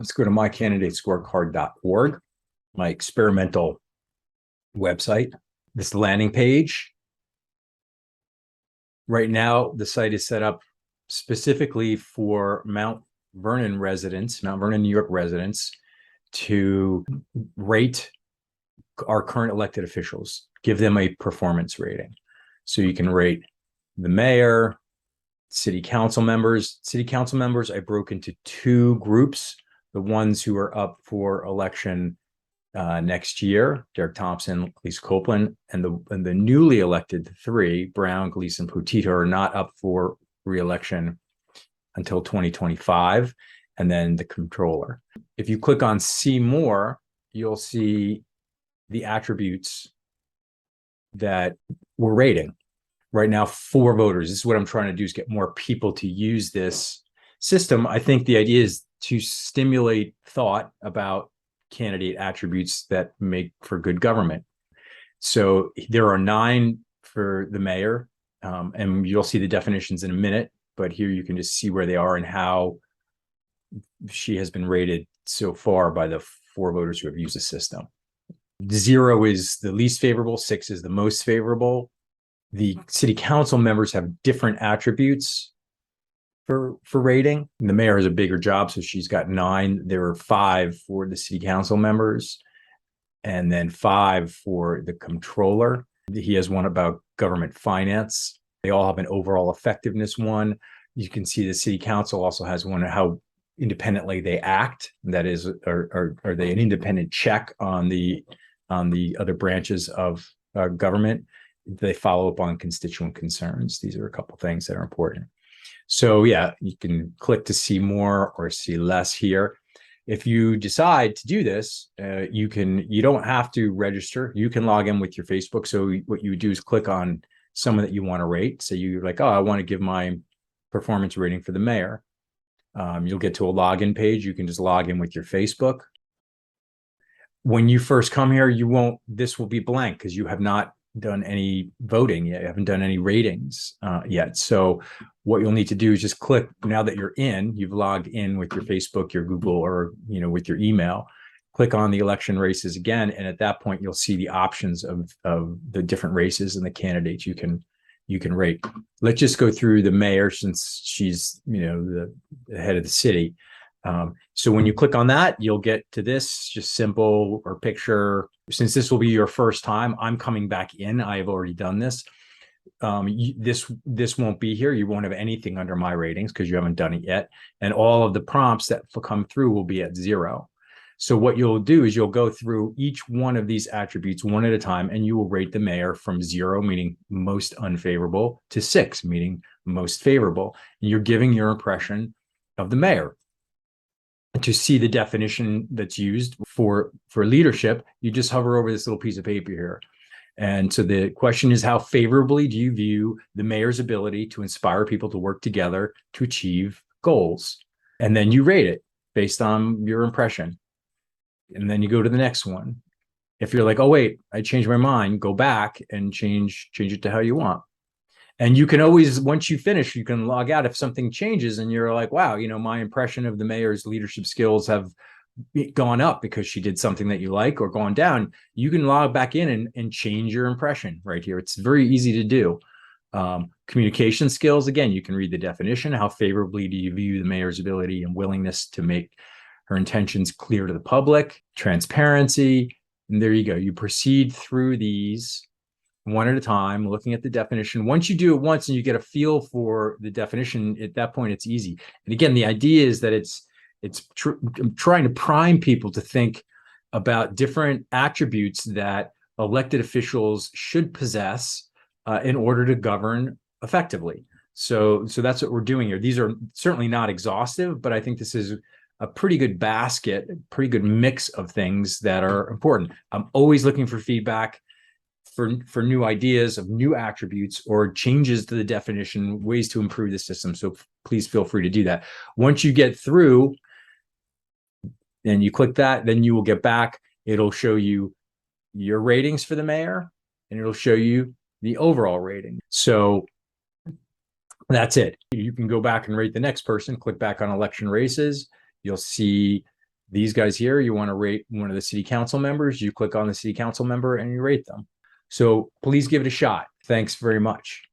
let's go to mycandidatescorecard.org, my experimental website. This landing page. Right now, the site is set up specifically for Mount Vernon residents, Mount Vernon, New York residents, to rate our current elected officials, give them a performance rating. So you can rate the mayor, city council members. City council members, I broke into two groups: the ones who are up for election next year, Derek Thompson, Lisa Copeland, and the newly elected three, Brown, Gleason, Potito, are not up for re-election until 2025, and then the controller. If you click on see more, you'll see the attributes that we're rating. Right now, 4 voters. This is what I'm trying to do, is get more people to use this system. I think the idea is to stimulate thought about candidate attributes that make for good government. So there are 9 for the mayor, and you'll see the definitions in a minute, but here you can just see where they are and how she has been rated so far by the 4 voters who have used the system. 0 is the least favorable, 6 is the most favorable. The city council members have different attributes for rating. The mayor has a bigger job, so she's got 9. There are 5 for the city council members, and then 5 for the controller. He has one about government finance. They all have an overall effectiveness one. You can see the city council also has one, how independently they act. That is, are they an independent check on the other branches of government? They follow up on constituent concerns. These are a couple things that are important. So yeah, you can click to see more or see less here. If you decide to do this, you don't have to register. You can log in with your Facebook. So what you do is click on someone that you want to rate. So you're like, oh, I want to give my performance rating for the mayor. You'll get to a login page. You can just log in with your Facebook. When you first come here, this will be blank because you have not done any voting yet. You haven't done any ratings yet. So what you'll need to do is just click, now that you're in, you've logged in with your Facebook, your Google, or with your email, click on the election races again. And at that point, you'll see the options of the different races and the candidates you can rate. Let's just go through the mayor, since she's the head of the city. So when you click on that, you'll get to this, just simple or picture. Since this will be your first time, I'm coming back in. I have already done this. This won't be here. You won't have anything under my ratings because you haven't done it yet. And all of the prompts that come through will be at 0. So what you'll do is you'll go through each one of these attributes one at a time, and you will rate the mayor from 0, meaning most unfavorable, to 6, meaning most favorable. And you're giving your impression of the mayor. To see the definition that's used for leadership, you just hover over this little piece of paper here. And so the question is, how favorably do you view the mayor's ability to inspire people to work together to achieve goals? And then you rate it based on your impression. And then you go to the next one. If you're like, oh, wait, I changed my mind, go back and change it to how you want. And you can always, once you finish, you can log out if something changes and you're like, wow, my impression of the mayor's leadership skills have gone up because she did something that you like, or gone down. You can log back in and change your impression right here. It's very easy to do. Communication skills, again, you can read the definition. How favorably do you view the mayor's ability and willingness to make her intentions clear to the public? Transparency. And there you go. You proceed through these one at a time, looking at the definition. Once you do it once and you get a feel for the definition, at that point, it's easy. And again, the idea is that it's trying to prime people to think about different attributes that elected officials should possess in order to govern effectively. So that's what we're doing here. These are certainly not exhaustive, but I think this is a pretty good basket, a pretty good mix of things that are important. I'm always looking for feedback for new ideas of new attributes or changes to the definition, ways to improve the system. So please feel free to do that. Once you get through and you click that, then you will get back. It'll show you your ratings for the mayor, and it'll show you the overall rating. So that's it. You can go back and rate the next person, click back on election races. You'll see these guys here, you want to rate one of the city council members, you click on the city council member and you rate them. So please give it a shot. Thanks very much.